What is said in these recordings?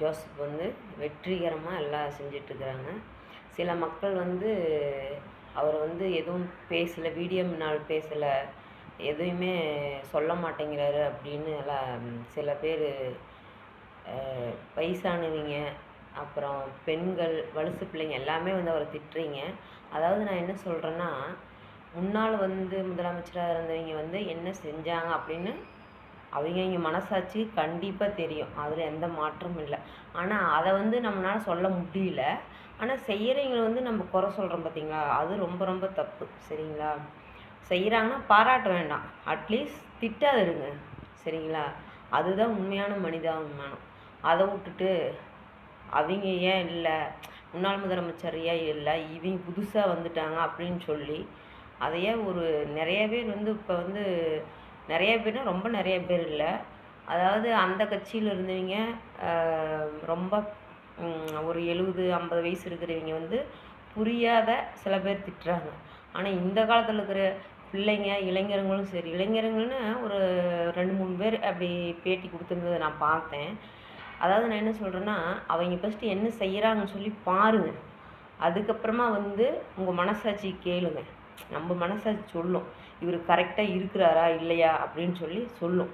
Joseph வந்து வெற்றிகரமாக எல்லாம் செஞ்சிட்ருக்கிறாங்க. சில மக்கள் வந்து அவர் வந்து எதுவும் பேசலை, வீடியோ முன்னால் பேசலை, எதையுமே சொல்ல மாட்டேங்கிறாரு அப்படின்னு எல்லாம் சில பேர் வயசானவங்க, அப்புறம் பெண்கள், வலுசு பிள்ளைங்க எல்லாமே வந்து அவரை திட்டுறீங்க. அதாவது நான் என்ன சொல்கிறேன்னா, முன்னால் வந்து முதலமைச்சராக இருந்தவங்க வந்து என்ன செஞ்சாங்க அப்படின்னு அவங்க மனசாட்சி கண்டிப்பாக தெரியும். அதில் எந்த மாற்றமும் இல்லை. ஆனால் அதை வந்து நம்மளால் சொல்ல முடியல. ஆனால் செய்கிறவங்கள வந்து நம்ம குறை சொல்கிறோம் பார்த்தீங்களா, அது ரொம்ப ரொம்ப தப்பு. சரிங்களா? செய்கிறாங்கன்னா பாராட்ட வேண்டாம், அட்லீஸ்ட் திட்டாது இருங்க. சரிங்களா? அதுதான் உண்மையான மனிதாபிமானம். அதை விட்டுட்டு அவங்க ஏன் இல்லை, முன்னாள் முதலமைச்சர் ஏன் இல்லை, இவங்க புதுசாக வந்துட்டாங்க அப்படின்னு சொல்லி அதையே நிறைய பேர் வந்து இப்போ வந்து நிறைய பேர்னா ரொம்ப நிறைய பேர் இல்லை, அதாவது அந்த கட்சியில் இருந்தவங்க ரொம்ப ஒரு 70-50 வயசு இருக்கிறவங்க வந்து புரியாத சில பேர் திட்டுறாங்க. ஆனால் இந்த காலத்தில் இருக்கிற பிள்ளைங்க, இளைஞர்களும் சரி, இளைஞர்கள்னு ஒரு 2-3 பேர் அப்படி பேட்டி கொடுத்துருந்ததை நான் பார்த்தேன். அதாவது நான் என்ன சொல்கிறேன்னா, அவங்க ஃபஸ்ட்டு என்ன செய்கிறாங்கன்னு சொல்லி பாருங்கள். அதுக்கப்புறமா வந்து உங்கள் மனசாட்சி கேளுங்க. நம்ம மனசாட்சி சொல்லும், இவர் கரெக்டாக இருக்கிறாரா இல்லையா அப்படின்னு சொல்லி சொல்லும்.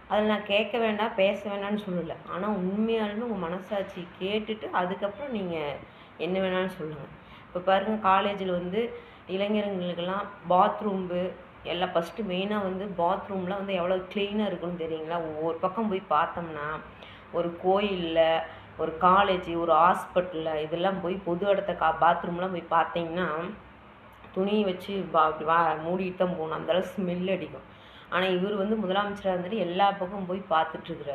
அதில் நான் கேட்க வேண்டாம், பேச வேண்டாம்னு சொல்லலை. ஆனால் உண்மையாலுமே உங்கள் மனசாட்சி கேட்டுட்டு அதுக்கப்புறம் நீங்கள் என்ன வேணாலும் சொல்லுங்கள். இப்போ பாருங்கள், காலேஜில் வந்து இளைஞர்களுக்கெல்லாம் பாத்ரூம்பு எல்லாம் ஃபஸ்ட்டு மெயினாக வந்து பாத்ரூம்லாம் வந்து எவ்வளோ க்ளீனாக இருக்குன்னு தெரியுங்களா? ஒவ்வொரு பக்கம் போய் பார்த்தோம்னா, ஒரு கோயிலில், ஒரு காலேஜ், ஒரு ஹாஸ்பிட்டலில் இதெல்லாம் போய் பொது இடத்த பாத்ரூம்லாம் போய் பார்த்தீங்கன்னா துணியை வச்சு மூடிட்டு தான் போகணும், அந்தளவு ஸ்மெல் அடிக்கும். ஆனால் இவர் வந்து முதலமைச்சராக இருந்துட்டு எல்லா பக்கம் போய் பார்த்துட்ருக்குறாரு.